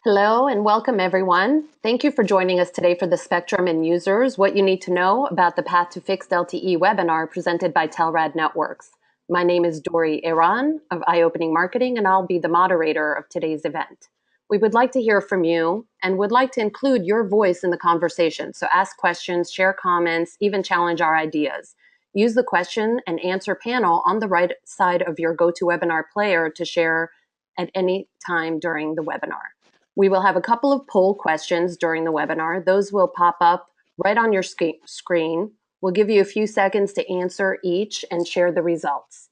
Hello and welcome everyone. Thank you for joining us today for the Spectrum and Users, What You Need to Know About the Path to Fixed LTE webinar presented by Telrad Networks. My name is Dori Iran of Eye Opening Marketing, and I'll be the moderator of today's event. We would like to hear from you and would like to include your voice in the conversation. So ask questions, share comments, even challenge our ideas. Use the question and answer panel on the right side of your GoToWebinar player to share at any time during the webinar. We will have a couple of poll questions during the webinar. Those will pop up right on your screen. We'll give you a few seconds to answer each and share the results.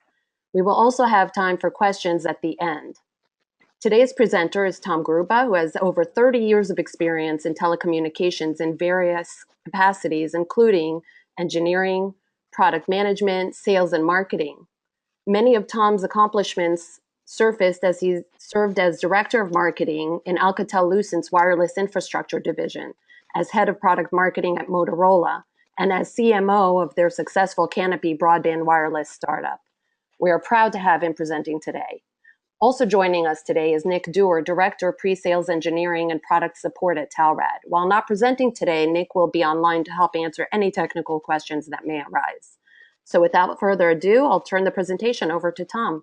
We will also have time for questions at the end. Today's presenter is Tom Gruba, who has over 30 years of experience in telecommunications in various capacities, including engineering, product management, sales, and marketing. Many of Tom's accomplishments surfaced as he served as Director of Marketing in Alcatel-Lucent's Wireless Infrastructure Division, as Head of Product Marketing at Motorola, and as CMO of their successful Canopy broadband wireless startup. We are proud to have him presenting today. Also joining us today is Nick Dewar, Director of Pre-Sales Engineering and Product Support at Telrad. While not presenting today, Nick will be online to help answer any technical questions that may arise. So without further ado, I'll turn the presentation over to Tom.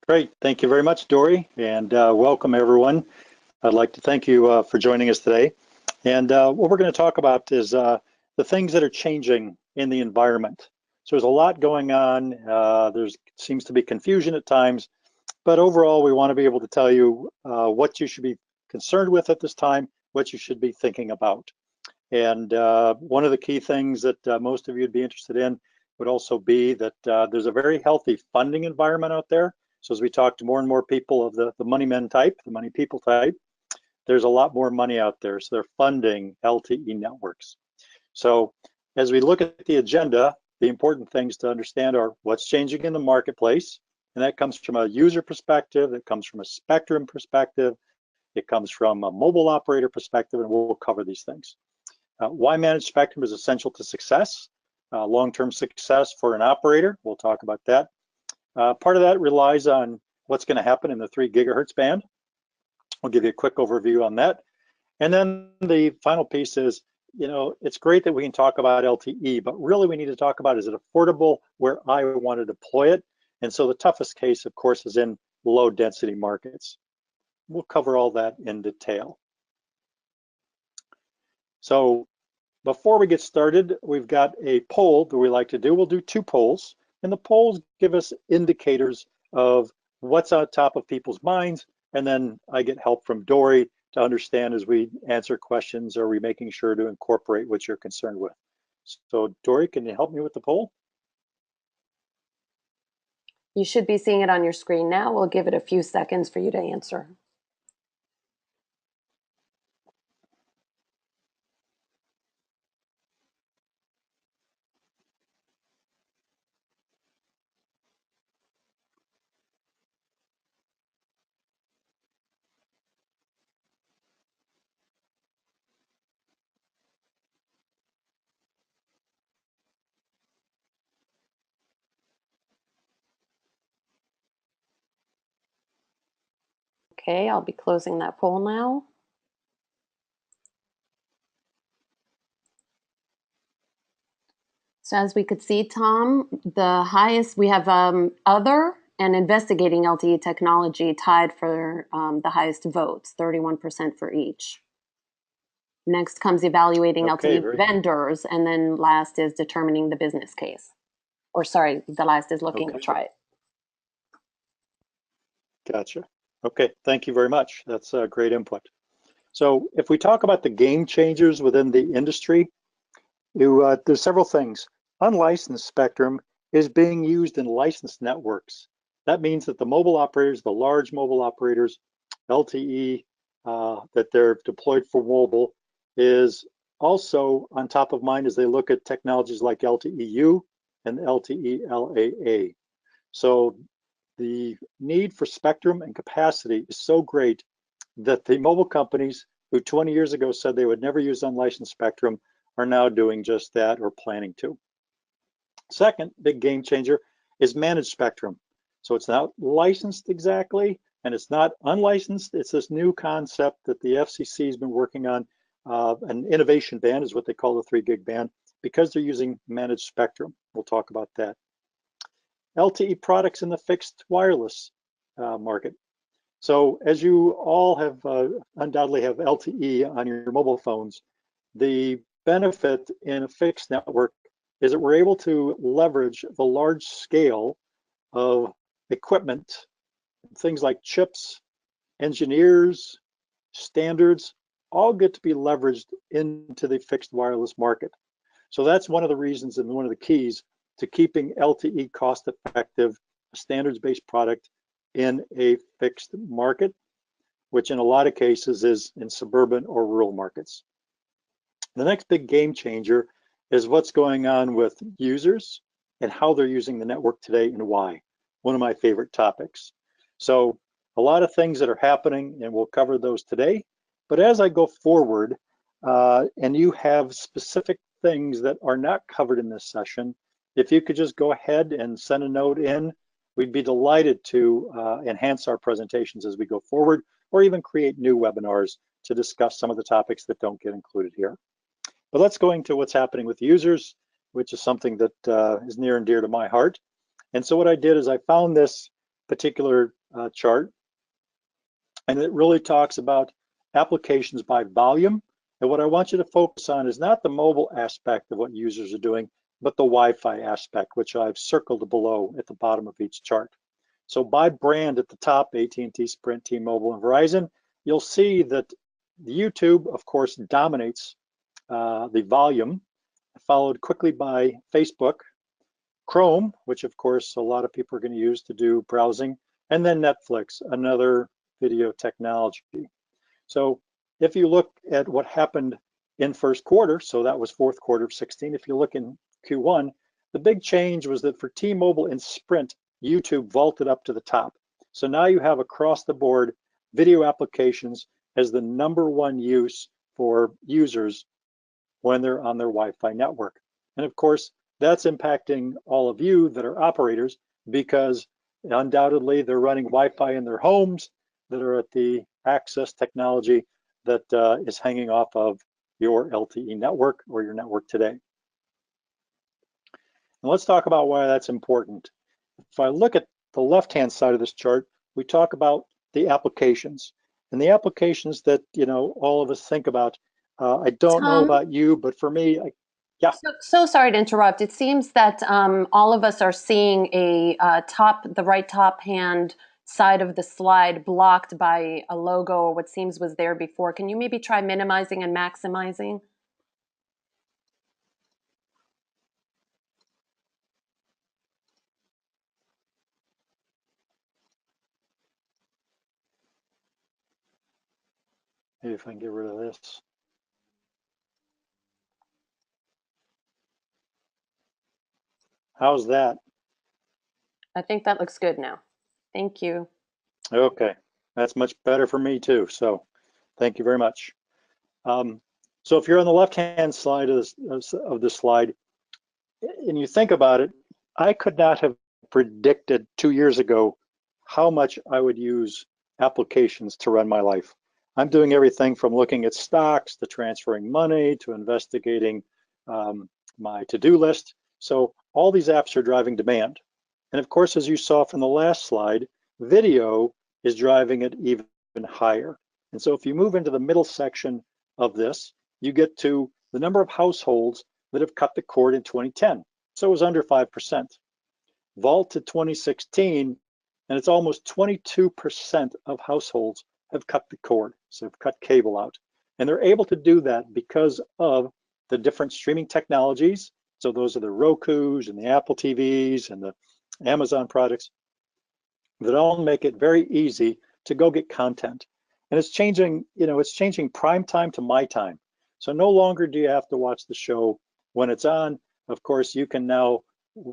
Great, thank you very much, Dori, and welcome everyone. I'd like to thank you for joining us today. And what we're going to talk about is the things that are changing in the environment. So there's a lot going on. There seems to be confusion at times, but overall we want to be able to tell you what you should be concerned with at this time, what you should be thinking about. And one of the key things that most of you would be interested in would also be that there's a very healthy funding environment out there. So as we talk to more and more people of the money men type, the money people type, there's a lot more money out there. So they're funding LTE networks. So as we look at the agenda, the important things to understand are what's changing in the marketplace. And that comes from a user perspective, it comes from a spectrum perspective, it comes from a mobile operator perspective, and we'll cover these things. Why managed spectrum is essential to success, long-term success for an operator. We'll talk about that. Part of that relies on what's going to happen in the 3 gigahertz band. I'll give you a quick overview on that. And then the final piece is, it's great that we can talk about LTE, but really we need to talk about, is it affordable where I want to deploy it? And so the toughest case, of course, is in low density markets. We'll cover all that in detail. So before we get started, we've got a poll that we like to do. We'll do 2 polls. And the polls give us indicators of what's on top of people's minds. And then I get help from Dori to understand as we answer questions, are we making sure to incorporate what you're concerned with. So Dori, can you help me with the poll? You should be seeing it on your screen now. We'll give it a few seconds for you to answer. Okay, I'll be closing that poll now. So as we could see, Tom, the highest, we have other and investigating LTE technology tied for the highest votes, 31% for each. Next comes evaluating LTE vendors, and then last is determining the business case. Or sorry, the last is looking to try it. Gotcha. Okay, thank you very much. That's a great input. So if we talk about the game changers within the industry, there's several things. Unlicensed spectrum is being used in licensed networks. That means that the mobile operators, the large mobile operators, LTE that they're deployed for mobile is also on top of mind as they look at technologies like LTE-U and LTE-LAA. So the need for spectrum and capacity is so great that the mobile companies who 20 years ago said they would never use unlicensed spectrum are now doing just that or planning to. Second big game changer is managed spectrum. So it's not licensed exactly, and it's not unlicensed. It's this new concept that the FCC has been working on. An innovation band is what they call the 3 gig band, because they're using managed spectrum. We'll talk about that. LTE products in the fixed wireless market. So as you all have undoubtedly have LTE on your mobile phones, the benefit in a fixed network is that we're able to leverage the large scale of equipment, things like chips, engineers, standards, all get to be leveraged into the fixed wireless market. So that's one of the reasons and one of the keys to keeping LTE cost effective, a standards-based product in a fixed market, which in a lot of cases is in suburban or rural markets. The next big game changer is what's going on with users and how they're using the network today and why. One of my favorite topics. So a lot of things that are happening, and we'll cover those today. But as I go forward, and you have specific things that are not covered in this session, if you could just go ahead and send a note in, we'd be delighted to enhance our presentations as we go forward, or even create new webinars to discuss some of the topics that don't get included here. But let's go into what's happening with users, which is something that is near and dear to my heart. And so what I did is I found this particular chart, and it really talks about applications by volume. And what I want you to focus on is not the mobile aspect of what users are doing, but the Wi-Fi aspect, which I've circled below at the bottom of each chart. So by brand at the top, AT&T, Sprint, T-Mobile, and Verizon, you'll see that YouTube, of course, dominates the volume, followed quickly by Facebook, Chrome, which of course a lot of people are going to use to do browsing, and then Netflix, another video technology. So if you look at what happened in first quarter, so that was fourth quarter of 16, if you look in Q1, the big change was that for T-Mobile and Sprint, YouTube vaulted up to the top. So now you have across the board video applications as the #1 use for users when they're on their Wi-Fi network. And of course, that's impacting all of you that are operators, because undoubtedly they're running Wi-Fi in their homes that are at the access technology that is hanging off of your LTE network or your network today. And let's talk about why that's important. If I look at the left-hand side of this chart, we talk about the applications. And the applications that, you know, all of us think about. I don't know about you, but for me, yeah. So sorry to interrupt. It seems that all of us are seeing the right top hand side of the slide blocked by a logo or what seems was there before. Can you maybe try minimizing and maximizing? Maybe if I can get rid of this. How's that? I think that looks good now. Thank you. Okay, that's much better for me too. So thank you very much. So if you're on the left-hand side of this slide, and you think about it, I could not have predicted 2 years ago how much I would use applications to run my life. I'm doing everything from looking at stocks to transferring money to investigating my to-do list. So all these apps are driving demand. And of course, as you saw from the last slide, video is driving it even higher. And so if you move into the middle section of this, you get to the number of households that have cut the cord in 2010. So it was under 5%. Vault to 2016, and it's almost 22% of households have cut the cord, so have cut cable out. And they're able to do that because of the different streaming technologies. So those are the Rokus and the Apple TVs and the Amazon products that all make it very easy to go get content. And it's changing, you know, it's changing prime time to my time. So no longer do you have to watch the show when it's on. Of course, you can now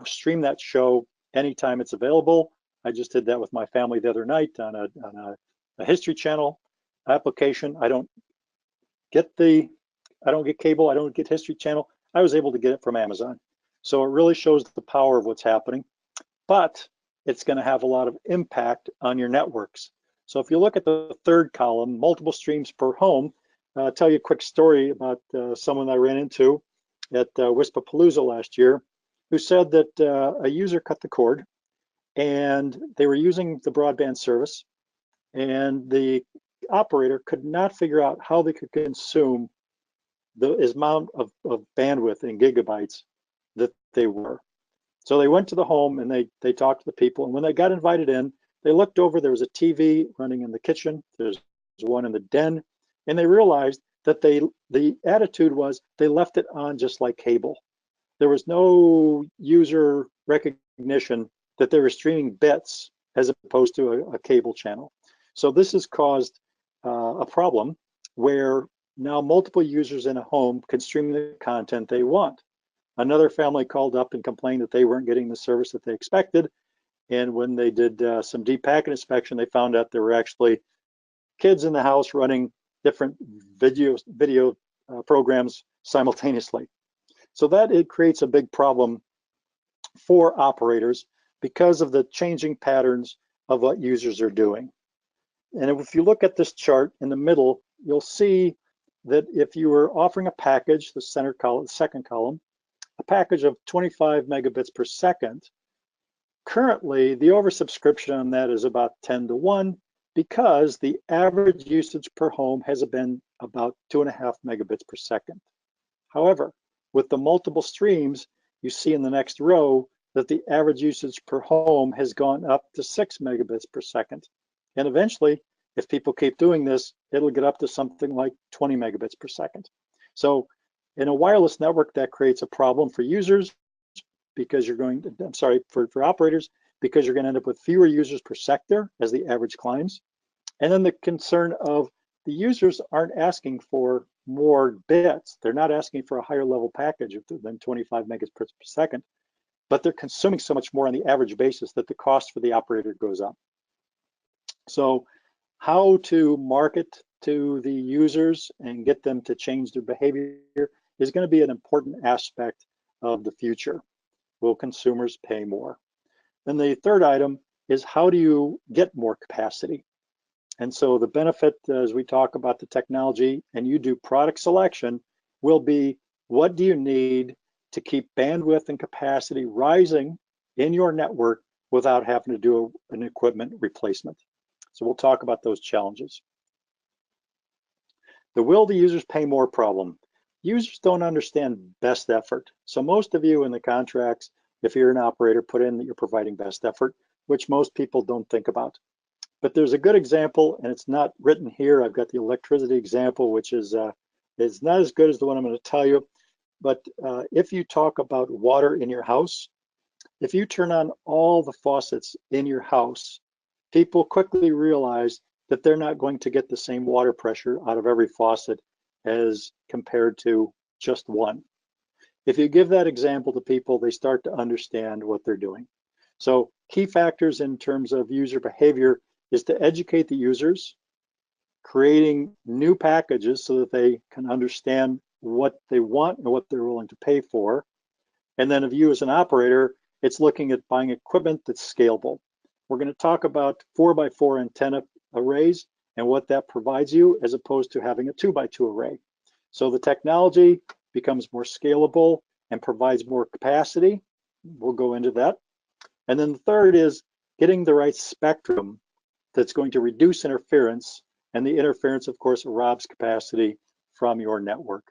stream that show anytime it's available. I just did that with my family the other night on a History Channel application. I don't get cable, I don't get History Channel. I was able to get it from Amazon. So it really shows the power of what's happening, but it's going to have a lot of impact on your networks. So if you look at the third column, multiple streams per home, I'll tell you a quick story about someone I ran into at Wispapalooza last year who said that a user cut the cord and they were using the broadband service, and the operator could not figure out how they could consume the amount of bandwidth in gigabytes that they were. So they went to the home and they talked to the people, and when they got invited in, they looked over, there was a TV running in the kitchen, there's one in the den, and they realized that the attitude was they left it on just like cable. There was no user recognition that they were streaming bits as opposed to a cable channel. So this has caused a problem where now multiple users in a home can stream the content they want. Another family called up and complained that they weren't getting the service that they expected. And when they did some deep packet inspection, they found out there were actually kids in the house running different video programs simultaneously. So that it creates a big problem for operators because of the changing patterns of what users are doing. And if you look at this chart in the middle, you'll see that if you were offering a package, the center column, the second column, a package of 25 megabits per second, currently the oversubscription on that is about 10 to 1 because the average usage per home has been about 2.5 megabits per second. However, with the multiple streams, you see in the next row that the average usage per home has gone up to 6 megabits per second. And eventually, if people keep doing this, it'll get up to something like 20 megabits per second. So in a wireless network, that creates a problem for users because you're going to, I'm sorry, for operators, because you're going to end up with fewer users per sector as the average climbs. And then the concern of the users aren't asking for more bits. They're not asking for a higher level package than 25 megabits per second, but they're consuming so much more on the average basis that the cost for the operator goes up. So how to market to the users and get them to change their behavior is going to be an important aspect of the future. Will consumers pay more? Then the third item is how do you get more capacity? And so the benefit as we talk about the technology and you do product selection will be what do you need to keep bandwidth and capacity rising in your network without having to do an equipment replacement. So we'll talk about those challenges. The will the users pay more problem. Users don't understand best effort. So most of you in the contracts, if you're an operator, put in that you're providing best effort, which most people don't think about. But there's a good example, and it's not written here. I've got the electricity example, which is not as good as the one I'm going to tell you. But if you talk about water in your house, if you turn on all the faucets in your house, people quickly realize that they're not going to get the same water pressure out of every faucet as compared to just one. If you give that example to people, they start to understand what they're doing. So key factors in terms of user behavior is to educate the users, creating new packages so that they can understand what they want and what they're willing to pay for. And then if you as an operator, it's looking at buying equipment that's scalable. We're going to talk about 4x4 antenna arrays and what that provides you as opposed to having a 2x2 array. So the technology becomes more scalable and provides more capacity. We'll go into that. And then the third is getting the right spectrum that's going to reduce interference, and the interference, of course, robs capacity from your network.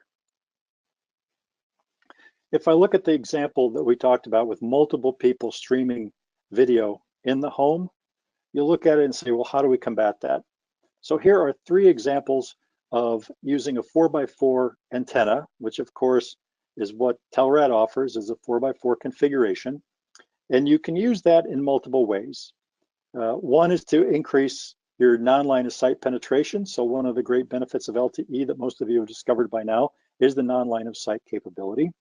If I look at the example that we talked about with multiple people streaming video in the home, you'll look at it and say, well, how do we combat that? So here are 3 examples of using a 4x4 antenna, which of course is what Telrad offers, is a 4x4 configuration. And you can use that in multiple ways. One is to increase your non-line of sight penetration. So one of the great benefits of LTE that most of you have discovered by now is the non-line of sight capability.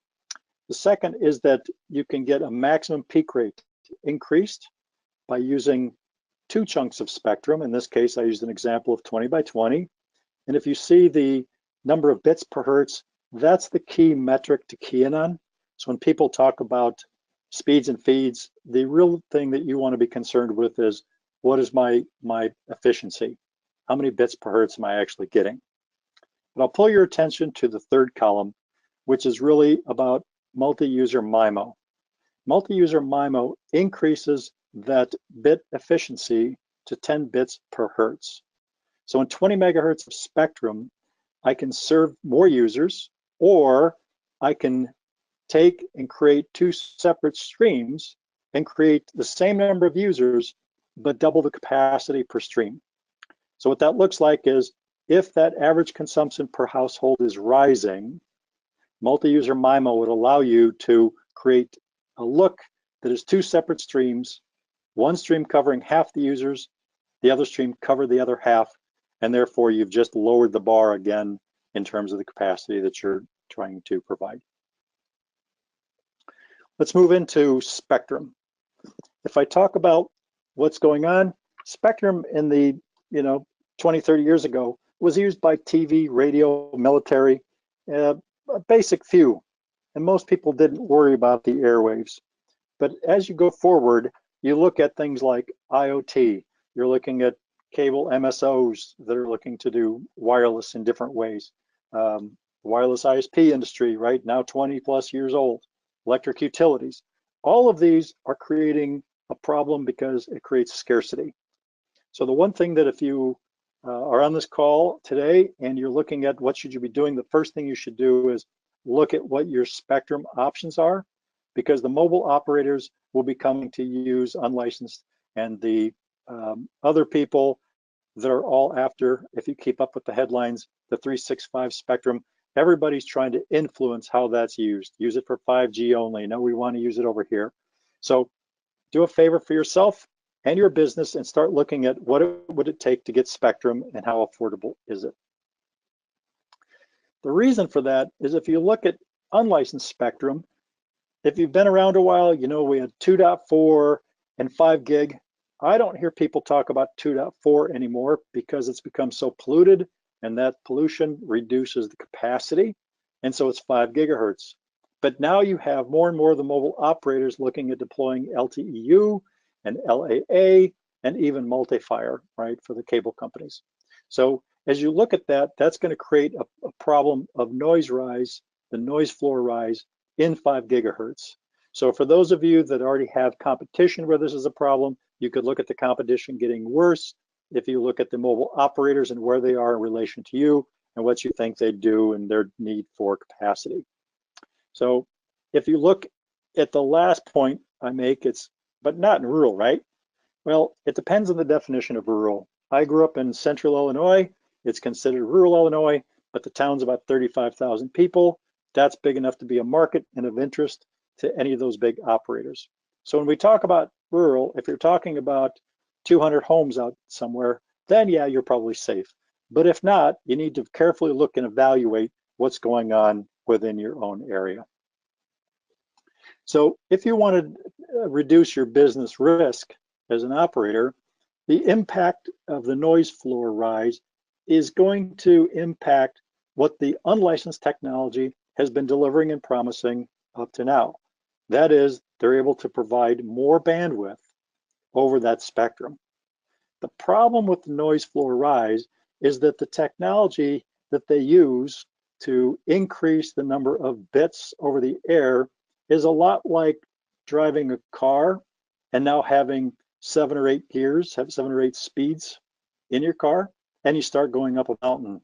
The second is that you can get a maximum peak rate increased by using 2 chunks of spectrum. In this case, I used an example of 20 by 20. And if you see the number of bits per hertz, that's the key metric to key in on. So when people talk about speeds and feeds, the real thing that you want to be concerned with is what is my efficiency? How many bits per hertz am I actually getting? But I'll pull your attention to the third column, which is really about multi-user MIMO. Multi-user MIMO increases that bit efficiency to 10 bits per hertz. So in 20 megahertz of spectrum, I can serve more users, or I can take and create two separate streams and create the same number of users, but double the capacity per stream. So what that looks like is, if that average consumption per household is rising, multi-user MIMO would allow you to create a look that is two separate streams, one stream covering half the users, the other stream cover the other half, and therefore you've just lowered the bar again in terms of the capacity that you're trying to provide. Let's move into spectrum. If I talk about what's going on, spectrum in the 20, 30 years ago was used by TV, radio, military, a basic few, and most people didn't worry about the airwaves. But as you go forward, you look at things like IoT, you're looking at cable MSOs that are looking to do wireless in different ways. Wireless ISP industry, right now 20 plus years old. Electric utilities. All of these are creating a problem because it creates scarcity. So the one thing that if you are on this call today and you're looking at what should you be doing, the first thing you should do is look at what your spectrum options are, because the mobile operators will be coming to use unlicensed, and the other people that are all after, if you keep up with the headlines, the 365 spectrum, everybody's trying to influence how that's used. Use it for 5G only. No, we want to use it over here. So do a favor for yourself and your business and start looking at what would it take to get spectrum and how affordable is it. The reason for that is, if you look at unlicensed spectrum, if you've been around a while, you know we had 2.4 and 5 gig. I don't hear people talk about 2.4 anymore because it's become so polluted, and that pollution reduces the capacity, and so it's 5 gigahertz. But now you have more and more of the mobile operators looking at deploying LTEU and LAA and even multi-fire, right, for the cable companies. So as you look at that, that's going to create a problem of noise rise, the noise floor rise in 5 gigahertz. So for those of you that already have competition where this is a problem, you could look at the competition getting worse if you look at the mobile operators and where they are in relation to you and what you think they do and their need for capacity. So if you look at the last point I make, it's, but not in rural, right? Well, it depends on the definition of rural. I grew up in central Illinois. It's considered rural Illinois, but the town's about 35,000 people. That's big enough to be a market and of interest to any of those big operators. So when we talk about rural, if you're talking about 200 homes out somewhere, then yeah, you're probably safe. But if not, you need to carefully look and evaluate what's going on within your own area. So if you want to reduce your business risk as an operator, the impact of the noise floor rise is going to impact what the unlicensed technology has been delivering and promising up to now. That is, they're able to provide more bandwidth over that spectrum. The problem with the noise floor rise is that the technology that they use to increase the number of bits over the air is a lot like driving a car and now having 7 or 8 gears, have 7 or 8 speeds in your car, and you start going up a mountain.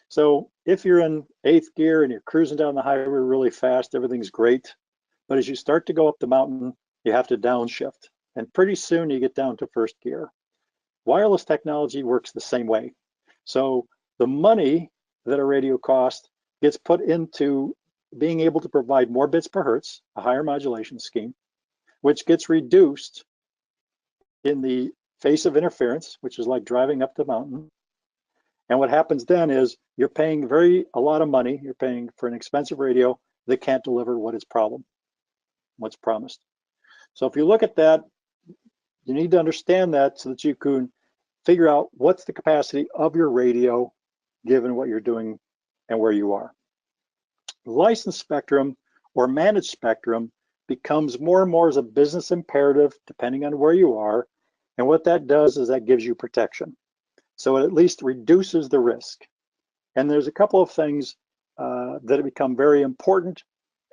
So if you're in 8th gear and you're cruising down the highway really fast, everything's great. But as you start to go up the mountain, you have to downshift. And pretty soon you get down to 1st gear. Wireless technology works the same way. So the money that a radio costs gets put into being able to provide more bits per hertz, a higher modulation scheme, which gets reduced in the face of interference, which is like driving up the mountain. And what happens then is you're paying a lot of money. You're paying for an expensive radio that can't deliver what's promised. So if you look at that, you need to understand that so that you can figure out what's the capacity of your radio given what you're doing and where you are. Licensed spectrum or managed spectrum becomes more and more as a business imperative depending on where you are, And what that does is that gives you protection. So it at least reduces the risk. And there's a couple of things that have become very important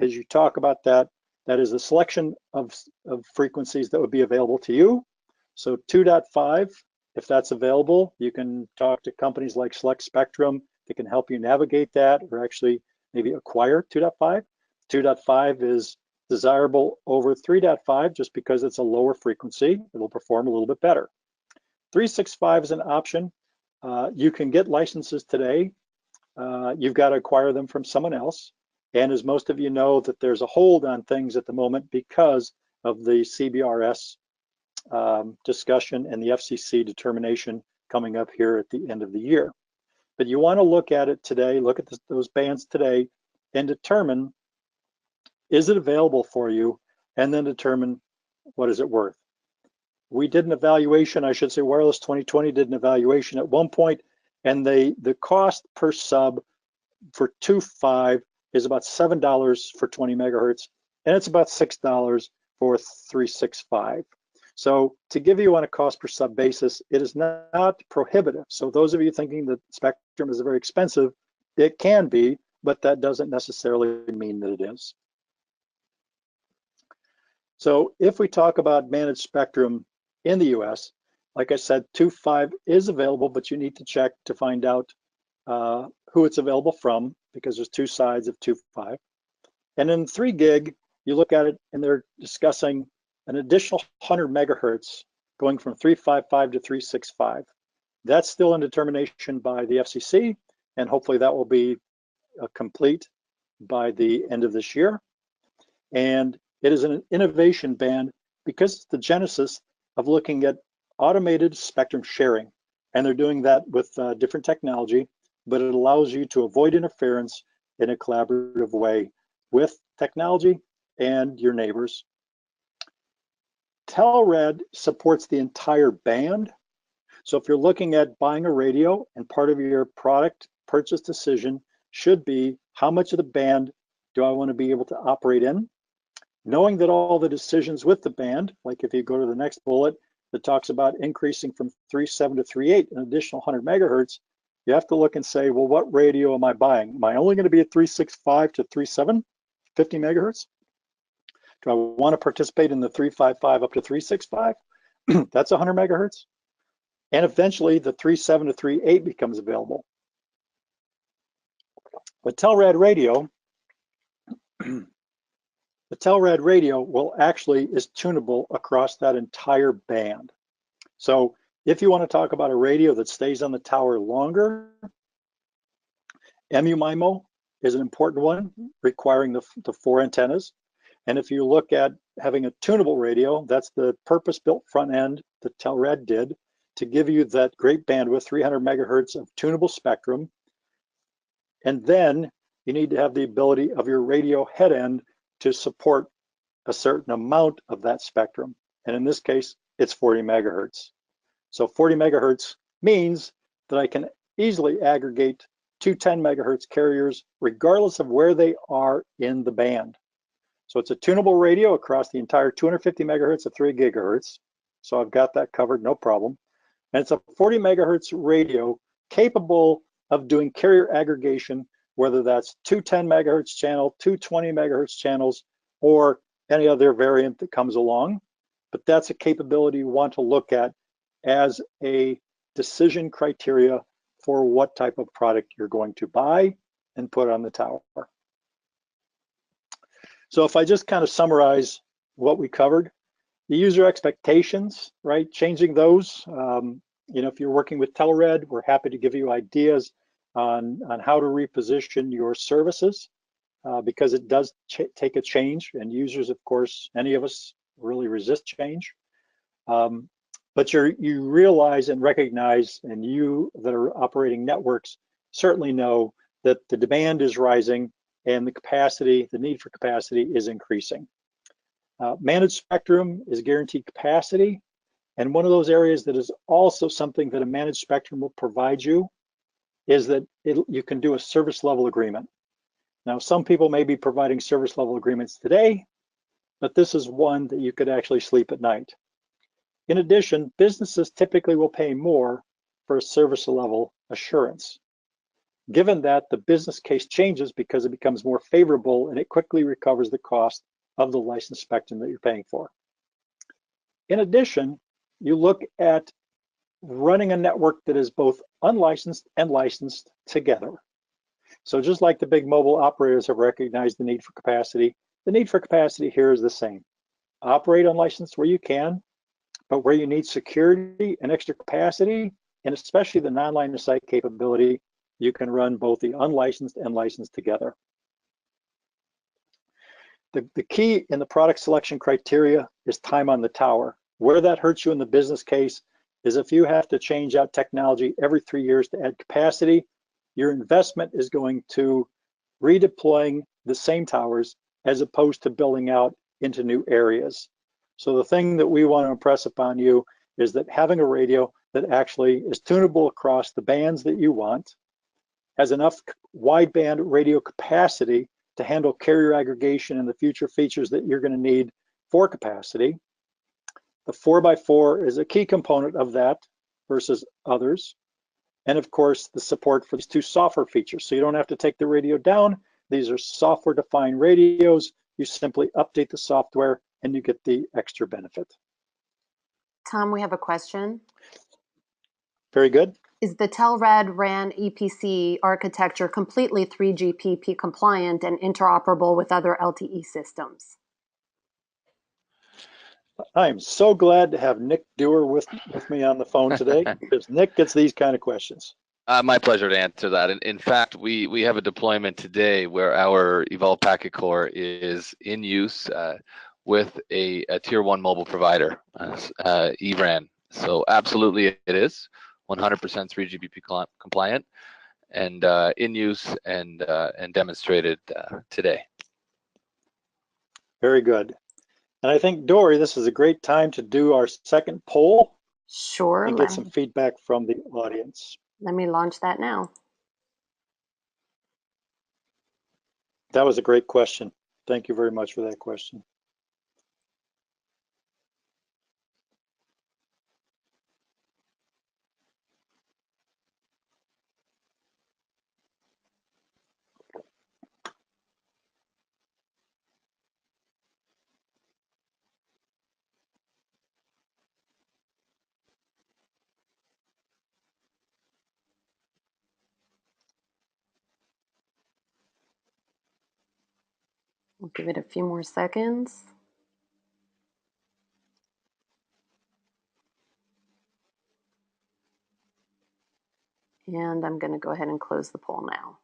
as you talk about that. That is the selection of frequencies that would be available to you. So 2.5, if that's available, you can talk to companies like Select Spectrum that can help you navigate that, or actually maybe acquire 2.5. 2.5 is desirable over 3.5 just because it's a lower frequency. It'll perform a little bit better. 3.65 is an option. You can get licenses today. You've got to acquire them from someone else. And as most of you know, that there's a hold on things at the moment because of the CBRS discussion and the FCC determination coming up here at the end of the year. But you want to look at it today, look at those bands today, and determine, is it available for you? And then determine, what is it worth? We did an evaluation, I should say Wireless 2020 did an evaluation at one point, and the cost per sub for 2.5 is about $7 for 20 megahertz, and it's about $6 for 3.65. So to give you on a cost per sub basis, it is not prohibitive. So those of you thinking that spectrum is very expensive, it can be, but that doesn't necessarily mean that it is. So if we talk about managed spectrum in the US, like I said, 2.5 is available, but you need to check to find out who it's available from, because there's two sides of 2.5. And in 3 gig, you look at it and they're discussing an additional 100 megahertz going from 3.55 to 3.65. That's still in determination by the FCC, and hopefully that will be complete by the end of this year. And it is an innovation band because it's the genesis of looking at automated spectrum sharing. And they're doing that with different technology, but it allows you to avoid interference in a collaborative way with technology and your neighbors. Telrad supports the entire band. So if you're looking at buying a radio, and part of your product purchase decision should be, how much of the band do I want to be able to operate in? Knowing that all the decisions with the band, like if you go to the next bullet that talks about increasing from 3.7 to 3.8, an additional 100 megahertz, you have to look and say, well, what radio am I buying? Am I only going to be at 3.65 to 3.7, 50 megahertz? Do I want to participate in the 3.55 up to 3.65? That's 100 megahertz. And eventually the 3.7 to 3.8 becomes available. But Telrad radio, the Telrad radio will actually is tunable across that entire band. So if you want to talk about a radio that stays on the tower longer, MU MIMO is an important one, requiring the 4 antennas. And if you look at having a tunable radio, that's the purpose-built front end that Telrad did to give you that great bandwidth, 300 megahertz of tunable spectrum. And then you need to have the ability of your radio head end to support a certain amount of that spectrum. And in this case, it's 40 megahertz. So 40 megahertz means that I can easily aggregate 2 10 megahertz carriers regardless of where they are in the band. So it's a tunable radio across the entire 250 megahertz of 3 gigahertz. So I've got that covered, no problem. And it's a 40 megahertz radio capable of doing carrier aggregation, whether that's 2 10 megahertz channel, 2 20 megahertz channels, or any other variant that comes along. But that's a capability you want to look at as a decision criteria for what type of product you're going to buy and put on the tower. So if I just kind of summarize what we covered, the user expectations, right? Changing those. If you're working with Telrad, we're happy to give you ideas on how to reposition your services because it does take a change, and users, of course, any of us really resist change. But you realize and recognize, and you that are operating networks certainly know that the demand is rising and the need for capacity is increasing. Managed spectrum is guaranteed capacity. And one of those areas that is also something that a managed spectrum will provide you is that you can do a service level agreement. Now, some people may be providing service level agreements today, but this is one that you could actually sleep at night. In addition, businesses typically will pay more for a service level assurance, given that the business case changes because it becomes more favorable and it quickly recovers the cost of the licensed spectrum that you're paying for. In addition, you look at running a network that is both unlicensed and licensed together. So just like the big mobile operators have recognized the need for capacity, the need for capacity here is the same. Operate unlicensed where you can, but where you need security and extra capacity, and especially the non-line of sight capability, you can run both the unlicensed and licensed together. The key in the product selection criteria is time on the tower. Where that hurts you in the business case is if you have to change out technology every 3 years to add capacity, your investment is going to redeploying the same towers as opposed to building out into new areas. So the thing that we want to impress upon you is that having a radio that actually is tunable across the bands that you want, has enough wideband radio capacity to handle carrier aggregation and the future features that you're going to need for capacity. The 4x4 is a key component of that versus others. And of course, the support for these two software features. So you don't have to take the radio down. These are software-defined radios. You simply update the software and you get the extra benefit. Tom, we have a question. Very good. Is the Telrad RAN EPC architecture completely 3GPP compliant and interoperable with other LTE systems? I am so glad to have Nick Dewar with me on the phone today, because Nick gets these kind of questions. My pleasure to answer that. In fact, we have a deployment today where our Evolve Packet Core is in use with a tier 1 mobile provider, ERAN. So absolutely it is 100% 3GPP compliant and in use and demonstrated today. Very good. And I think, Dory, this is a great time to do our second poll. Sure. And get some feedback from the audience. Let me launch that now. That was a great question. Thank you very much for that question. We'll give it a few more seconds. And I'm going to go ahead and close the poll now.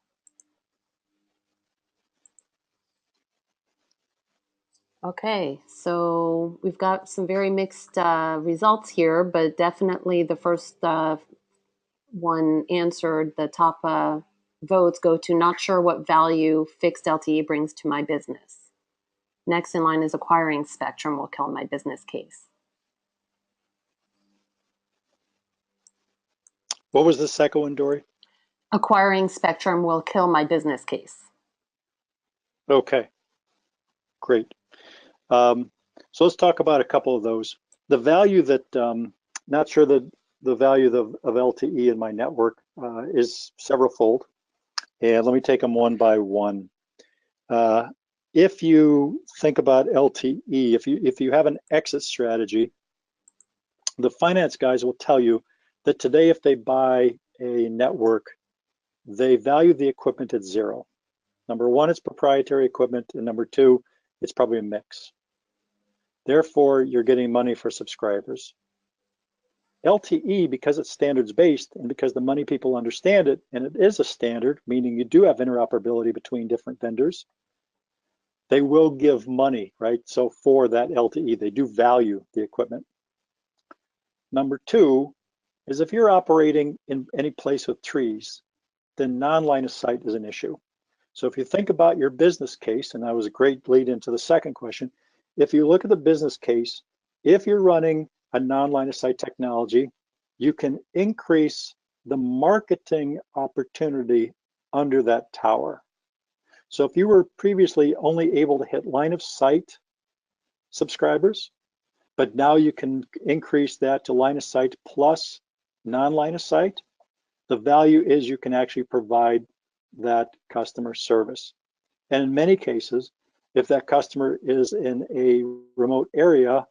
Okay, so we've got some very mixed results here, but definitely the first one answered. The top votes go to not sure what value fixed LTE brings to my business. Next in line is acquiring spectrum will kill my business case. What was the second one, Dory? Acquiring spectrum will kill my business case. Okay, great. So let's talk about a couple of those. The value that, not sure that the value of LTE in my network is several fold. And let me take them one by one. If you think about LTE, if you have an exit strategy, the finance guys will tell you that today if they buy a network, they value the equipment at zero. Number one, it's proprietary equipment, and number two, it's probably a mix. Therefore, you're getting money for subscribers. LTE, because it's standards based and because the money people understand it, and it is a standard, meaning you do have interoperability between different vendors, they will give money, right? So for that LTE, they do value the equipment. Number two is if you're operating in any place with trees, then non-line of sight is an issue. So if you think about your business case, and that was a great lead into the second question, if you look at the business case, if you're running a non-line of sight technology, you can increase the marketing opportunity under that tower. So if you were previously only able to hit line of sight subscribers, but now you can increase that to line of sight plus non-line of sight. The value is you can actually provide that customer service. And in many cases, if that customer is in a remote area,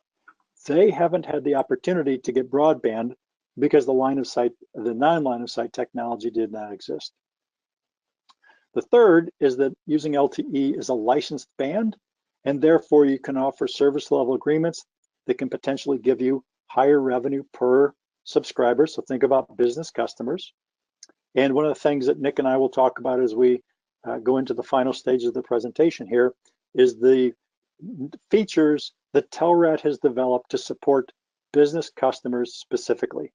they haven't had the opportunity to get broadband because the line of sight, the non-line of sight technology did not exist. The third is that using LTE is a licensed band, and therefore you can offer service level agreements that can potentially give you higher revenue per subscriber. So think about business customers. And one of the things that Nick and I will talk about as we go into the final stage of the presentation here is the features that Telrad has developed to support business customers specifically,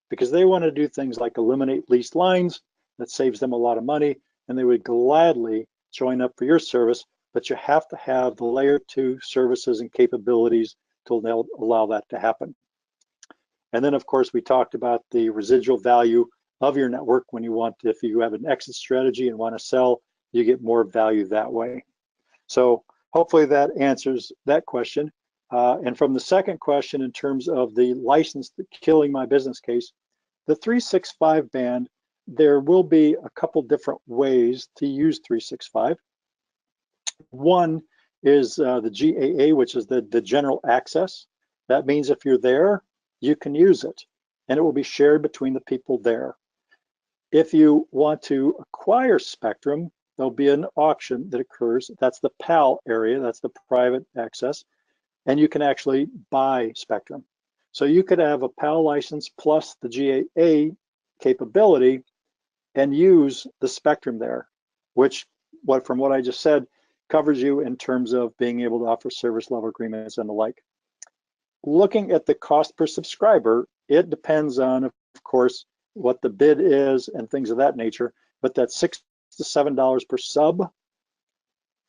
because they want to do things like eliminate leased lines. That saves them a lot of money, and they would gladly join up for your service, but you have to have the layer 2 services and capabilities to allow that to happen. And then of course we talked about the residual value of your network when you want, if you have an exit strategy and want to sell, you get more value that way. So hopefully that answers that question. And from the second question, in terms of the license killing my business case, the 365 band, there will be a couple different ways to use 365. One is the GAA, which is the general access. That means if you're there, you can use it, and it will be shared between the people there. If you want to acquire spectrum, there'll be an auction that occurs. That's the PAL area, that's the private access, and you can actually buy spectrum. So you could have a PAL license plus the GAA capability and use the spectrum there, which, from what I just said, covers you in terms of being able to offer service level agreements and the like. Looking at the cost per subscriber, it depends on, of course, what the bid is and things of that nature, but that's $6 to $7 per sub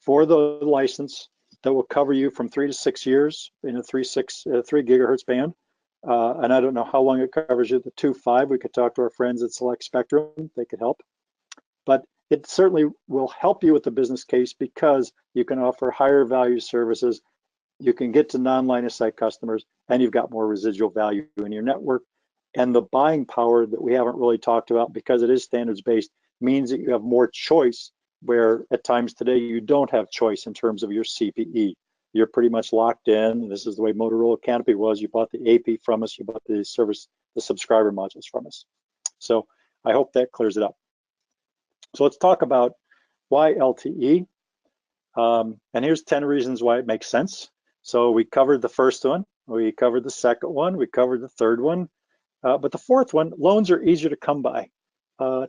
for the license that will cover you from 3 to 6 years in a 3 gigahertz band. And I don't know how long it covers you, the 2.5. We could talk to our friends at Select Spectrum, they could help. But it certainly will help you with the business case because you can offer higher value services, you can get to non-line of sight customers, and you've got more residual value in your network. And the buying power that we haven't really talked about, because it is standards based, means that you have more choice, where at times today you don't have choice in terms of your CPE. You're pretty much locked in. This is the way Motorola Canopy was. You bought the AP from us, you bought the subscriber modules from us. So I hope that clears it up. So let's talk about why LTE. And here's 10 reasons why it makes sense. So we covered the first one, we covered the second one, we covered the third one. But the fourth one, loans are easier to come by.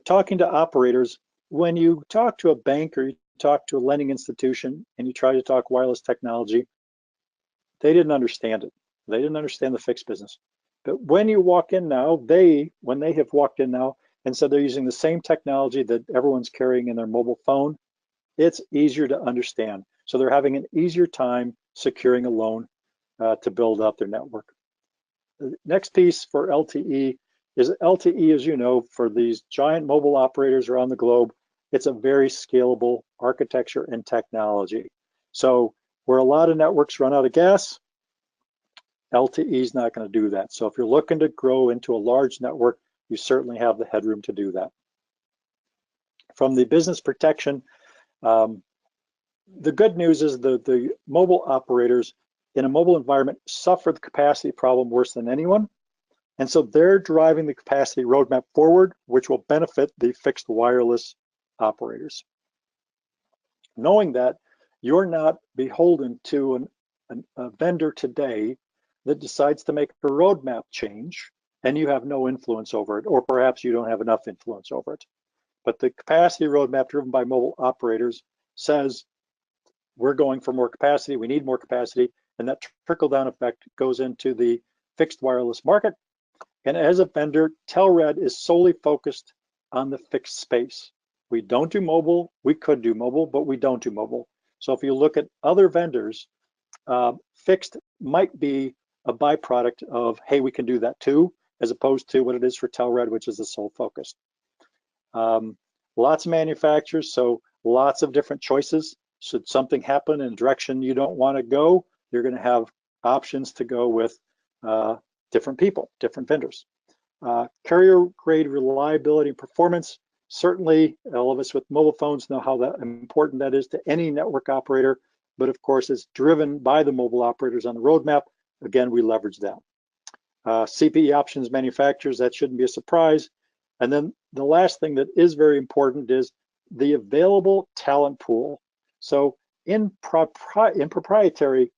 Talking to operators, when you talk to a bank or you talk to a lending institution and you try to talk wireless technology, they didn't understand it. They didn't understand the fixed business. But when you walk in now, when they have walked in now and said they're using the same technology that everyone's carrying in their mobile phone, it's easier to understand. So they're having an easier time securing a loan to build out their network. The next piece for LTE is LTE, as you know, for these giant mobile operators around the globe, it's a very scalable architecture and technology. So where a lot of networks run out of gas, LTE is not going to do that. So if you're looking to grow into a large network, you certainly have the headroom to do that. From the business protection, the good news is the mobile operators in a mobile environment suffer the capacity problem worse than anyone. And so they're driving the capacity roadmap forward, which will benefit the fixed wireless operators. Knowing that, you're not beholden to a vendor today that decides to make a roadmap change and you have no influence over it, or perhaps you don't have enough influence over it. But the capacity roadmap driven by mobile operators says, we're going for more capacity, we need more capacity, and that trickle-down effect goes into the fixed wireless market. And as a vendor, Telrad is solely focused on the fixed space. We don't do mobile. We could do mobile, but we don't do mobile. So if you look at other vendors, fixed might be a byproduct of, hey, we can do that too, as opposed to what it is for Telrad, which is the sole focus. Lots of manufacturers, so lots of different choices. Should something happen in a direction you don't want to go, you're going to have options to go with different people, different vendors. Carrier grade reliability and performance. Certainly, all of us with mobile phones know how important that is to any network operator, but of course it's driven by the mobile operators on the roadmap. Again, we leverage that. CPE options manufacturers, that shouldn't be a surprise. And then the last thing that is very important is the available talent pool. So in proprietary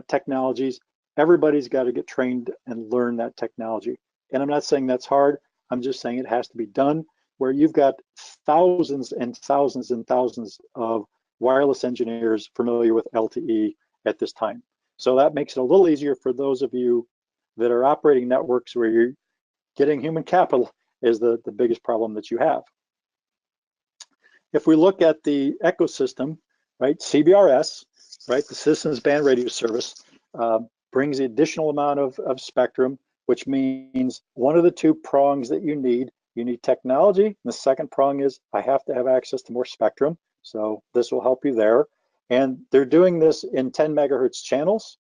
technologies, everybody's got to get trained and learn that technology. And I'm not saying that's hard, I'm just saying it has to be done, where you've got thousands and thousands and thousands of wireless engineers familiar with LTE at this time. So that makes it a little easier for those of you that are operating networks where you're getting human capital is the biggest problem that you have. If we look at the ecosystem, right, CBRS, right, the Citizens Band Radio Service, brings the additional amount of spectrum, which means one of the two prongs that you need technology, and the second prong is I have to have access to more spectrum, so this will help you there. And they're doing this in 10 megahertz channels.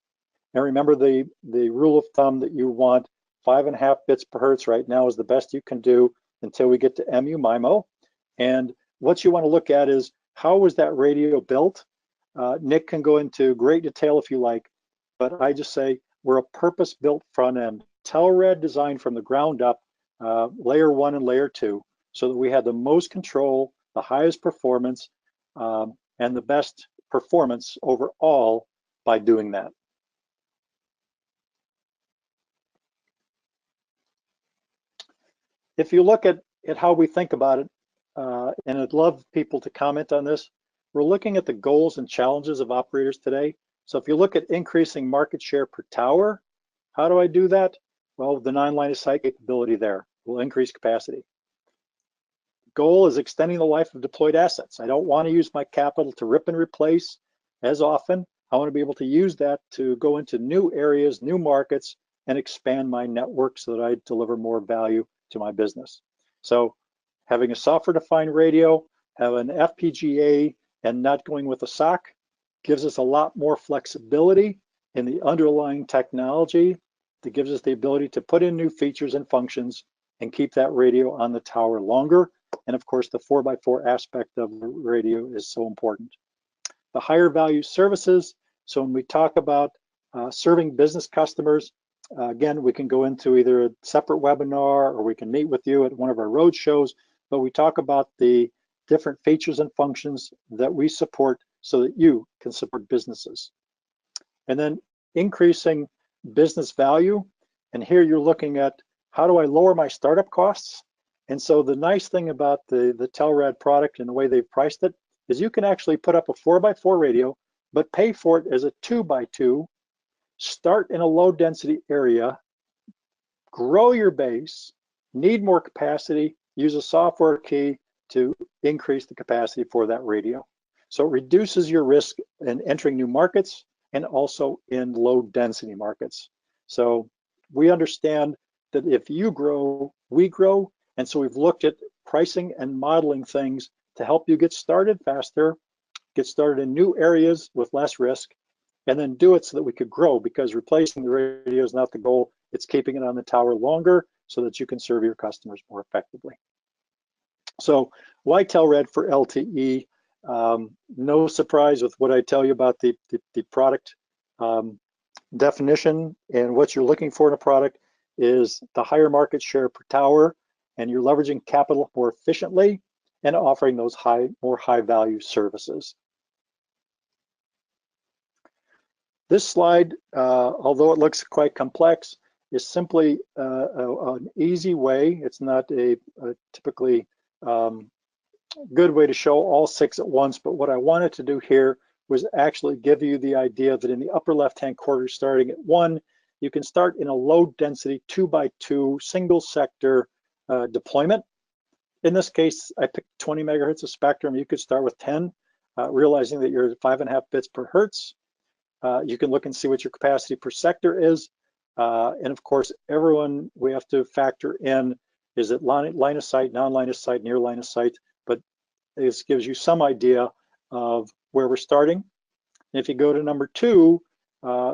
And remember the rule of thumb that you want 5.5 bits per hertz right now is the best you can do until we get to MU-MIMO. And what you want to look at is how was that radio built? Nick can go into great detail if you like, but I just say we're a purpose-built front end. Telrad designed from the ground up, layer 1 and layer 2, so that we had the most control, the highest performance, and the best performance overall by doing that. If you look at how we think about it, and I'd love people to comment on this, we're looking at the goals and challenges of operators today. So if you look at increasing market share per tower, how do I do that? Well, the non-line of sight capability there will increase capacity. Goal is extending the life of deployed assets. I don't want to use my capital to rip and replace as often. I want to be able to use that to go into new areas, new markets, and expand my network so that I deliver more value to my business. So having a software-defined radio, have an FPGA, and not going with a SOC gives us a lot more flexibility in the underlying technology that gives us the ability to put in new features and functions and keep that radio on the tower longer. And of course, the 4x4 aspect of the radio is so important. The higher value services. So when we talk about serving business customers, again, we can go into either a separate webinar or we can meet with you at one of our road shows, but we talk about the different features and functions that we support so that you can support businesses. And then increasing business value. And here you're looking at how do I lower my startup costs? And so the nice thing about the Telrad product and the way they've priced it is you can actually put up a 4x4 radio, but pay for it as a 2x2, start in a low density area, grow your base, need more capacity, use a software key to increase the capacity for that radio. So it reduces your risk in entering new markets and also in low density markets. So we understand that if you grow, we grow. And so we've looked at pricing and modeling things to help you get started faster, get started in new areas with less risk, and then do it so that we could grow, because replacing the radio is not the goal. It's keeping it on the tower longer so that you can serve your customers more effectively. So why Telrad for LTE? No surprise with what I tell you about the product definition, and what you're looking for in a product is the higher market share per tower, and you're leveraging capital more efficiently and offering those more high value services. This slide, although it looks quite complex, is simply an easy way. It's not a typically good way to show all 6 at once, but what I wanted to do here was actually give you the idea that in the upper left-hand corner, starting at 1, you can start in a low density 2x2 single sector deployment. In this case, I picked 20 megahertz of spectrum. You could start with 10, realizing that you're at 5.5 bits per hertz. You can look and see what your capacity per sector is. And of course, everyone, we have to factor in, is it line of sight, non-line of sight, near line of sight? But this gives you some idea of where we're starting. And if you go to number 2,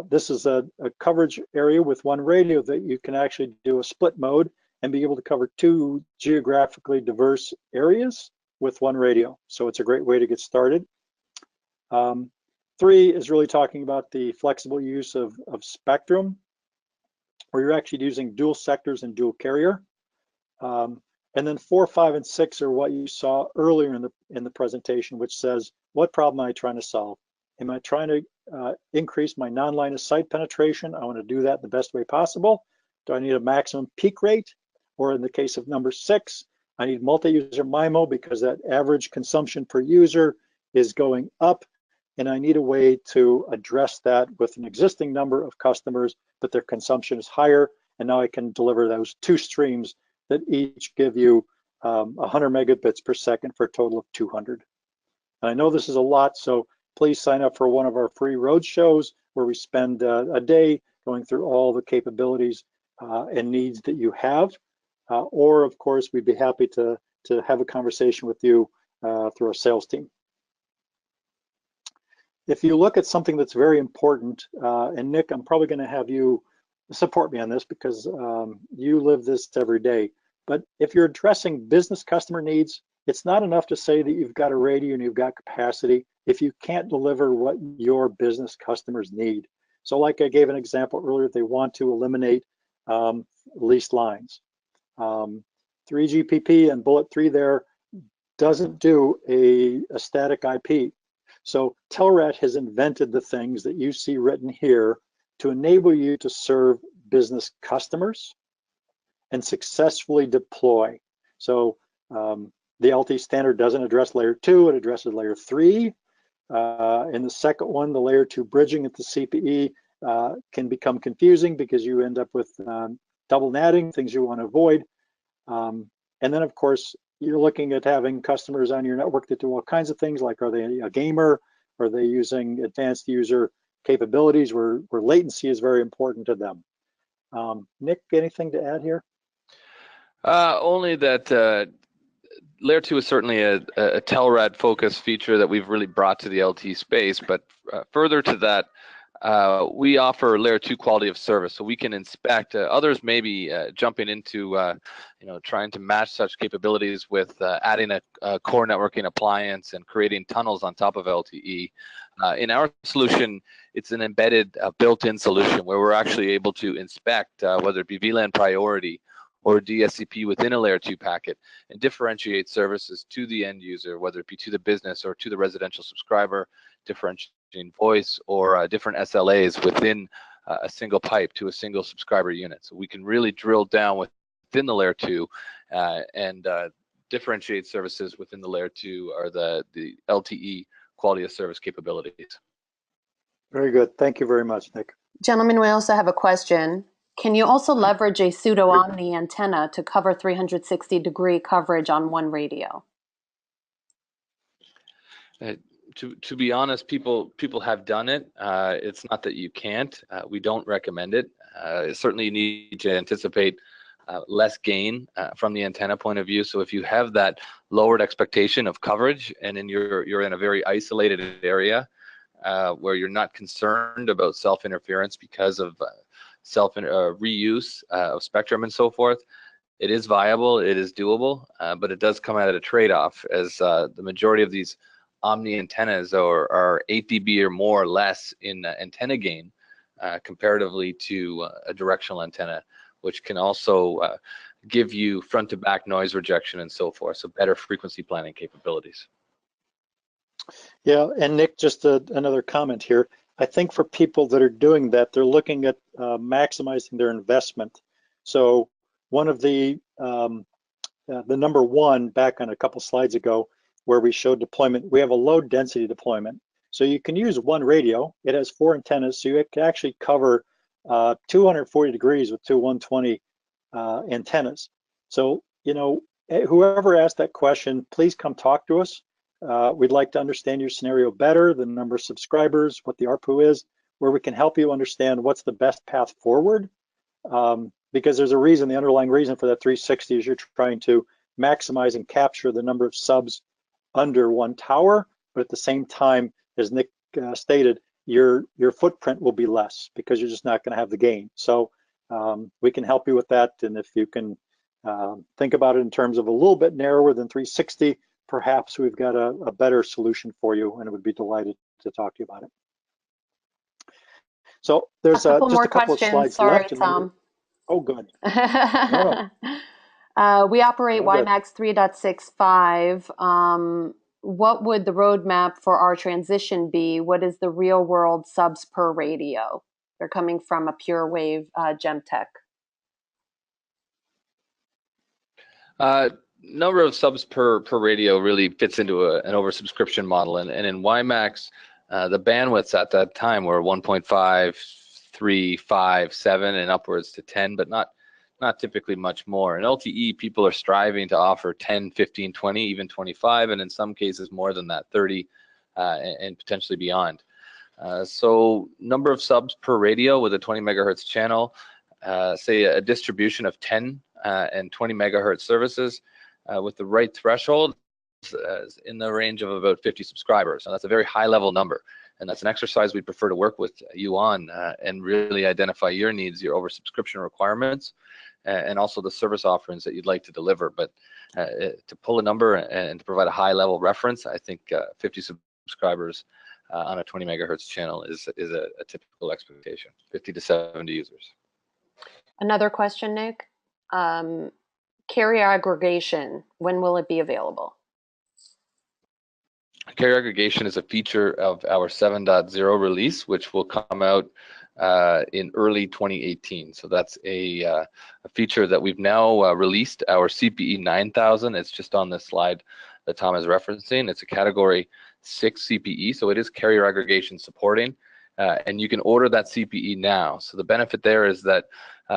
This is a coverage area with one radio that you can actually do a split mode and be able to cover 2 geographically diverse areas with one radio. So it's a great way to get started. 3 is really talking about the flexible use of spectrum, where you're actually using dual sectors and dual carrier. And then 4, 5, and 6 are what you saw earlier in the presentation, which says, what problem am I trying to solve? Am I trying to increase my non-line of sight penetration? I want to do that the best way possible. Do I need a maximum peak rate? Or in the case of number 6, I need multi-user MIMO because that average consumption per user is going up, and I need a way to address that with an existing number of customers, but their consumption is higher, and now I can deliver those 2 streams that each give you 100 megabits per second for a total of 200. And I know this is a lot, so please sign up for one of our free road shows where we spend a day going through all the capabilities and needs that you have. Or of course, we'd be happy to have a conversation with you through our sales team. If you look at something that's very important, and Nick, I'm probably going to have you support me on this because you live this every day. But if you're addressing business customer needs, it's not enough to say that you've got a radio and you've got capacity if you can't deliver what your business customers need. So like I gave an example earlier, they want to eliminate leased lines. 3GPP and Bullet 3 there doesn't do a static IP. So Telrad has invented the things that you see written here to enable you to serve business customers and successfully deploy. So the LTE standard doesn't address layer 2, it addresses layer 3. In the second one, the layer 2 bridging at the CPE can become confusing because you end up with double natting, things you want to avoid. And then of course, you're looking at having customers on your network that do all kinds of things, like are they a gamer? Are they using advanced user capabilities where latency is very important to them? Nick, anything to add here? Only that Layer 2 is certainly a Telrad focused feature that we've really brought to the LTE space, but further to that, we offer Layer 2 quality of service, so we can inspect. Others may be jumping into trying to match such capabilities with adding a core networking appliance and creating tunnels on top of LTE. In our solution, it's an embedded built-in solution where we're actually able to inspect whether it be VLAN priority or DSCP within a Layer 2 packet and differentiate services to the end user, whether it be to the business or to the residential subscriber, differentiating voice or different SLAs within a single pipe to a single subscriber unit. So we can really drill down within the Layer 2 and differentiate services within the Layer 2 or the LTE quality of service capabilities. Very good. Thank you very much, Nick. Gentlemen, we also have a question. Can you also leverage a pseudo Omni antenna to cover 360-degree coverage on one radio? To be honest, people have done it. It's not that you can't. We don't recommend it. Certainly, you need to anticipate less gain from the antenna point of view. So if you have that lowered expectation of coverage, and then you're in a very isolated area where you're not concerned about self-interference because of reuse of spectrum and so forth, it is viable, it is doable, but it does come at a trade-off, as the majority of these Omni antennas are 8 dB or more or less in antenna gain comparatively to a directional antenna, which can also give you front-to-back noise rejection and so forth, so better frequency planning capabilities. Yeah, and Nick, just another comment here. I think for people that are doing that, they're looking at maximizing their investment. So one of the number one, back on a couple slides ago, where we showed deployment, we have a low density deployment. So you can use one radio. It has 4 antennas, so you can actually cover 240 degrees with 2 120 antennas. So, whoever asked that question, please come talk to us. We'd like to understand your scenario better, the number of subscribers, what the ARPU is, where we can help you understand what's the best path forward. Because there's a reason, the underlying reason for that 360 is you're trying to maximize and capture the number of subs under one tower, but at the same time, as Nick stated, your footprint will be less because you're just not going to have the gain. So we can help you with that. And if you can think about it in terms of a little bit narrower than 360, perhaps we've got a better solution for you, and I would be delighted to talk to you about it. So there's just a couple of slides Sorry, left. Tom. Oh, good. No. We operate WiMAX 3.65. What would the roadmap for our transition be? What is the real world subs per radio? They're coming from a pure wave Gemtech. Number of subs per radio really fits into an oversubscription model, and in WiMAX, the bandwidths at that time were 1.5, 3, 5, 7, and upwards to 10, but not typically much more. In LTE, people are striving to offer 10, 15, 20, even 25, and in some cases more than that, 30, and potentially beyond. So number of subs per radio with a 20 megahertz channel, say a distribution of 10 and 20 megahertz services with the right threshold in the range of about 50 subscribers. And that's a very high level number. And that's an exercise we prefer to work with you on and really identify your needs, your oversubscription requirements, and also the service offerings that you'd like to deliver. But to pull a number and to provide a high level reference, I think 50 subscribers on a 20 megahertz channel is a typical expectation, 50 to 70 users. Another question, Nick. Carrier aggregation, when will it be available? Carrier aggregation is a feature of our 7.0 release, which will come out in early 2018. So that's a feature that we've now released, our CPE 9000. It's just on this slide that Tom is referencing. It's a category 6 CPE, so it is carrier aggregation supporting, and you can order that CPE now. So the benefit there is that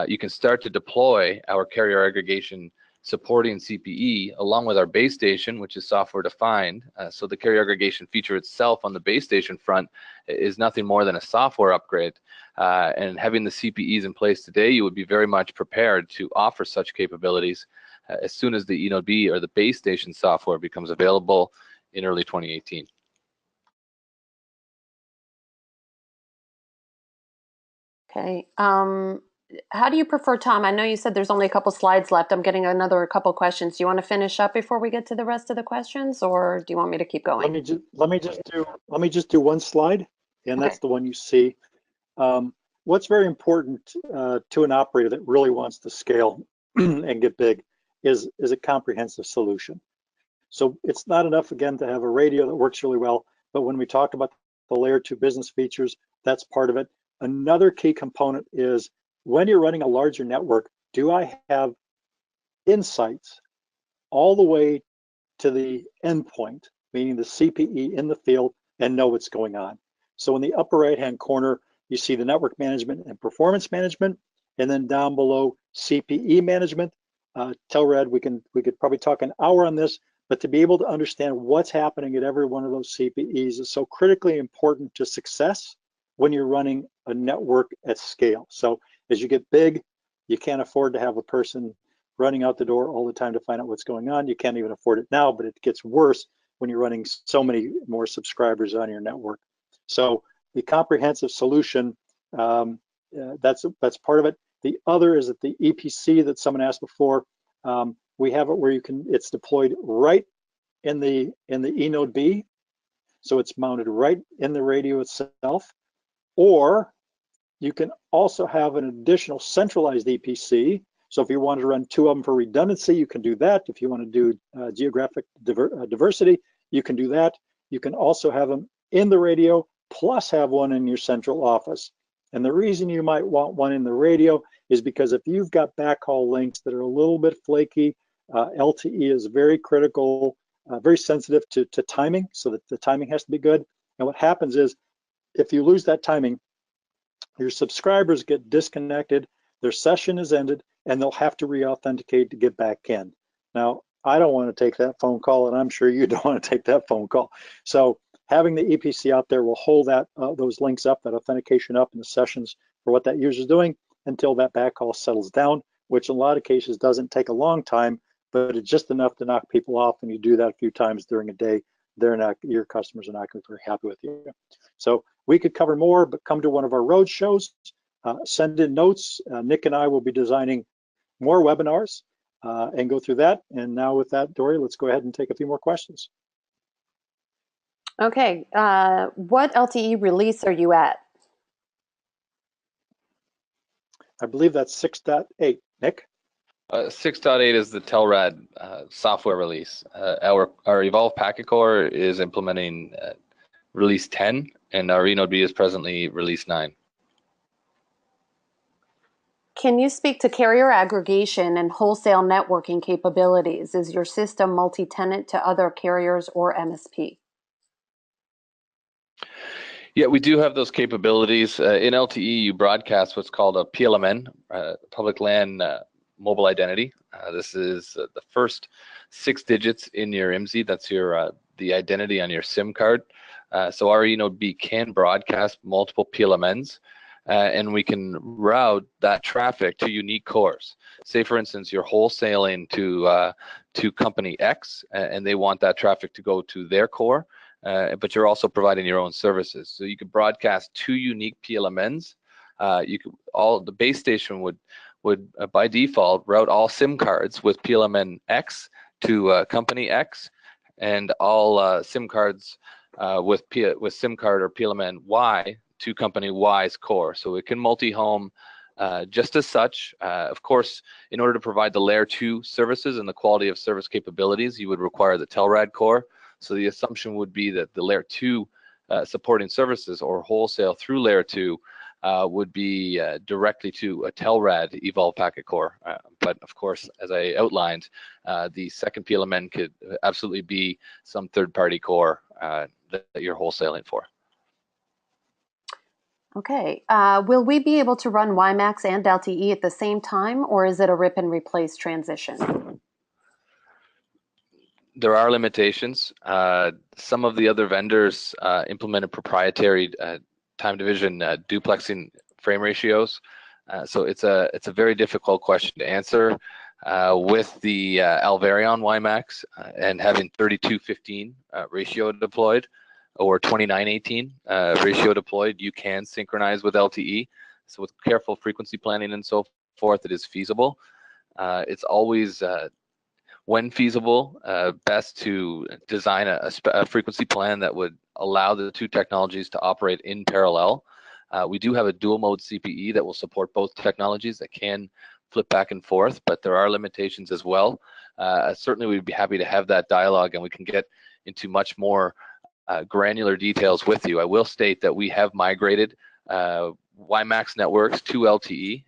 you can start to deploy our carrier aggregation supporting CPE along with our base station, which is software defined. So the carrier aggregation feature itself on the base station front is nothing more than a software upgrade. And having the CPEs in place today, you would be very much prepared to offer such capabilities as soon as the eNode B or the base station software becomes available in early 2018. Okay. How do you prefer, Tom? I know you said there's only a couple slides left. I'm getting another couple questions. Do you want to finish up before we get to the rest of the questions, or do you want me to keep going? Let me just do one slide, and that's the one you see. What's very important to an operator that really wants to scale and get big is a comprehensive solution. So it's not enough, again, to have a radio that works really well, but when we talk about the layer 2 business features, that's part of it. Another key component is when you're running a larger network, do I have insights all the way to the endpoint, meaning the CPE in the field, and know what's going on? So in the upper right-hand corner, you see the network management and performance management, and then down below, CPE management. Telrad, we could probably talk an hour on this, but to be able to understand what's happening at every one of those CPEs is so critically important to success when you're running a network at scale. So as you get big, you can't afford to have a person running out the door all the time to find out what's going on. You can't even afford it now, but it gets worse when you're running so many more subscribers on your network. So the comprehensive solution, that's part of it. The other is that the EPC that someone asked before, we have it where it's deployed right in the eNode B, so it's mounted right in the radio itself. Or you can also have an additional centralized EPC. So if you wanted to run 2 of them for redundancy, you can do that. If you want to do geographic diversity, you can do that. You can also have them in the radio, plus have one in your central office. And the reason you might want one in the radio is because if you've got backhaul links that are a little bit flaky, LTE is very critical, very sensitive to timing, so that the timing has to be good. And what happens is, if you lose that timing, your subscribers get disconnected, their session is ended, and they'll have to re-authenticate to get back in. Now, I don't want to take that phone call, and I'm sure you don't want to take that phone call. So having the EPC out there will hold that those links up, that authentication up in the sessions for what that user is doing until that backhaul settles down, which in a lot of cases doesn't take a long time, but it's just enough to knock people off. And you do that a few times during a day, your customers are not going to be very happy with you. So we could cover more, but come to one of our road shows, send in notes. Nick and I will be designing more webinars and go through that. And now with that, Dory, let's go ahead and take a few more questions. Okay, what LTE release are you at? I believe that's 6.8. Nick? 6.8 is the Telrad software release. Our Evolve Packet Core is implementing release 10, and our eNodeB is presently release 9. Can you speak to carrier aggregation and wholesale networking capabilities? Is your system multi-tenant to other carriers or MSP? Yeah, we do have those capabilities. In LTE, you broadcast what's called a PLMN, Public LAN Mobile Identity. This is the first 6 digits in your IMSI. That's your the identity on your SIM card. So our eNodeB can broadcast multiple PLMNs, and we can route that traffic to unique cores. Say, for instance, you're wholesaling to company X, and they want that traffic to go to their core. But you're also providing your own services. So you could broadcast 2 unique PLMNs. The base station would by default route all SIM cards with PLMN X to company X, and all SIM cards with SIM card or PLMN Y to company Y's core. So it can multi-home just as such. Of course, in order to provide the layer 2 services and the quality of service capabilities, you would require the Telrad core. So the assumption would be that the layer 2 supporting services or wholesale through layer 2 would be directly to a Telrad Evolve Packet Core. But of course, as I outlined, the second PLMN could absolutely be some third-party core that you're wholesaling for. Okay, will we be able to run WiMAX and LTE at the same time, or is it a rip and replace transition? There are limitations. Some of the other vendors implemented proprietary time division duplexing frame ratios. So it's a very difficult question to answer. With the Alvarion WiMAX and having 32:15 ratio deployed or 29:18 ratio deployed, you can synchronize with LTE. So with careful frequency planning and so forth, it is feasible. It's always when feasible, best to design a frequency plan that would allow the 2 technologies to operate in parallel. We do have a dual mode CPE that will support both technologies that can flip back and forth, but there are limitations as well. Certainly we'd be happy to have that dialogue, and we can get into much more granular details with you. I will state that we have migrated WiMAX networks to LTE,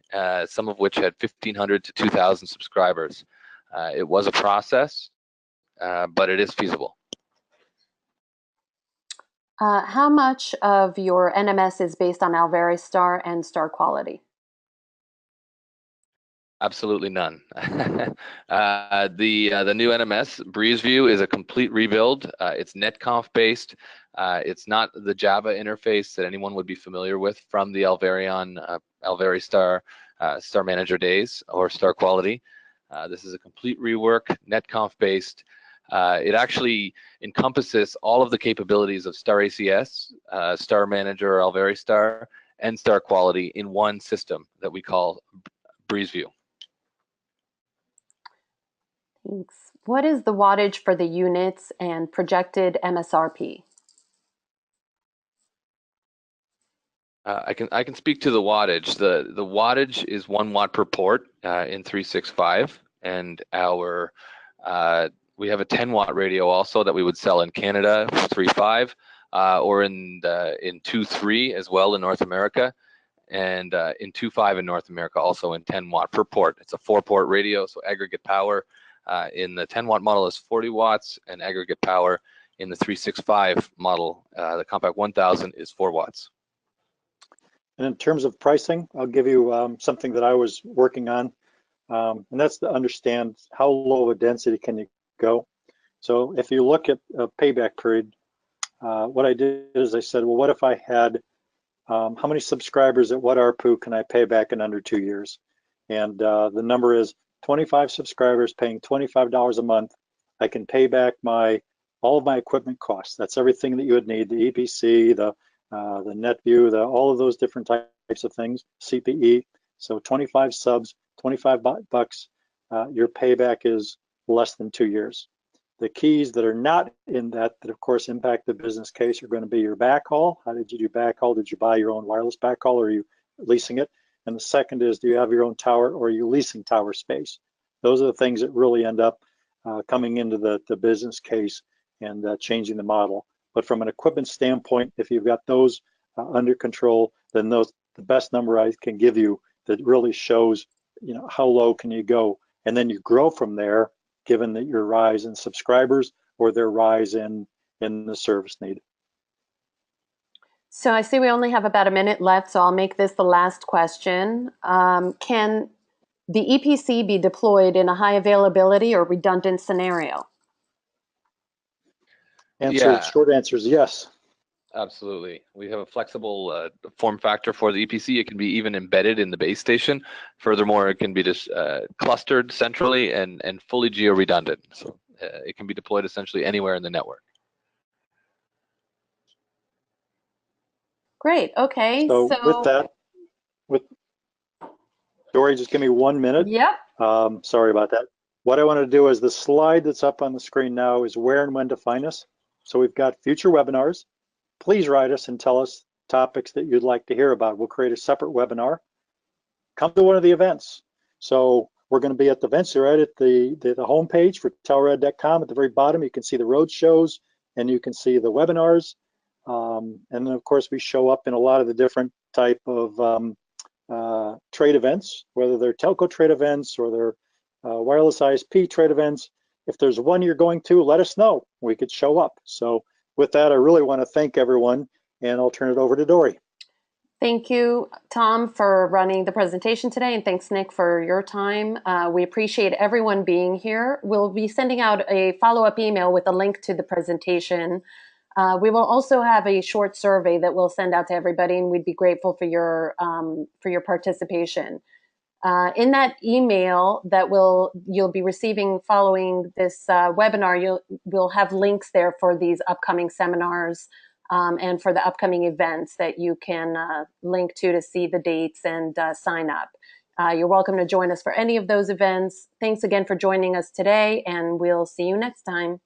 some of which had 1,500 to 2,000 subscribers. It was a process, but it is feasible. How much of your NMS is based on Alveristar and star quality? Absolutely none. The new NMS, BreezeView, is a complete rebuild. It's netconf based. It's not the Java interface that anyone would be familiar with from the Alveristar Star Manager days or Star Quality. This is a complete rework, netconf based. It actually encompasses all of the capabilities of Star ACS, Star Manager, Alveristar, and Star Quality in one system that we call BreezeView. Thanks. What is the wattage for the units and projected MSRP? I can speak to the wattage. The wattage is 1 watt per port in 365, and our we have a 10 watt radio also that we would sell in Canada 3.5 or in 2.3 as well in North America, and in 2.5 in North America also in 10 watt per port. It's a 4-port radio, so aggregate power in the 10 watt model is 40 watts, and aggregate power in the 365 model, the Compact 1000, is 4 watts. And in terms of pricing, I'll give you something that I was working on, and that's to understand how low a density can you go. So if you look at a payback period, what I did is I said, well, what if I had, how many subscribers at what ARPU can I pay back in under 2 years? And the number is 25 subscribers paying $25 a month. I can pay back all of my equipment costs. That's everything that you would need, the EPC, the the NetView, all of those different types of things, CPE. So 25 subs, 25 bucks, your payback is less than 2 years. The keys that are not in that of course impact the business case are going to be your backhaul. How did you do backhaul? Did you buy your own wireless backhaul or are you leasing it? And the second is, do you have your own tower or are you leasing tower space? Those are the things that really end up coming into the business case and changing the model. But from an equipment standpoint, if you've got those under control, then the best number I can give you that really shows, how low can you go, and then you grow from there, given that your rise in subscribers or their rise in the service need. So I see we only have about a minute left, so I'll make this the last question. Can the EPC be deployed in a high availability or redundant scenario? Short answer is yes. Absolutely. We have a flexible form factor for the EPC. It can be even embedded in the base station. Furthermore, it can be just clustered centrally and fully geo-redundant. So it can be deployed essentially anywhere in the network. Great. Okay. So with that, Dory, just give me 1 minute. Yep. Sorry about that. What I want to do is the slide that's up on the screen now is where and when to find us. So we've got future webinars. Please write us and tell us topics that you'd like to hear about. We'll create a separate webinar. Come to one of the events. So we're going to be at the events right at the homepage for telrad.com. At the very bottom, you can see the road shows and you can see the webinars. And then of course we show up in a lot of the different type of trade events, whether they're telco trade events or they're wireless ISP trade events. If there's one you're going to, let us know. We could show up. So with that, I really want to thank everyone, and I'll turn it over to Dory. Thank you, Tom, for running the presentation today, and thanks, Nick, for your time. We appreciate everyone being here. We'll be sending out a follow-up email with a link to the presentation. We will also have a short survey that we'll send out to everybody, and we'd be grateful for your participation. In that email that you'll be receiving following this webinar, we'll have links there for these upcoming seminars and for the upcoming events that you can link to see the dates and sign up. You're welcome to join us for any of those events. Thanks again for joining us today, and we'll see you next time.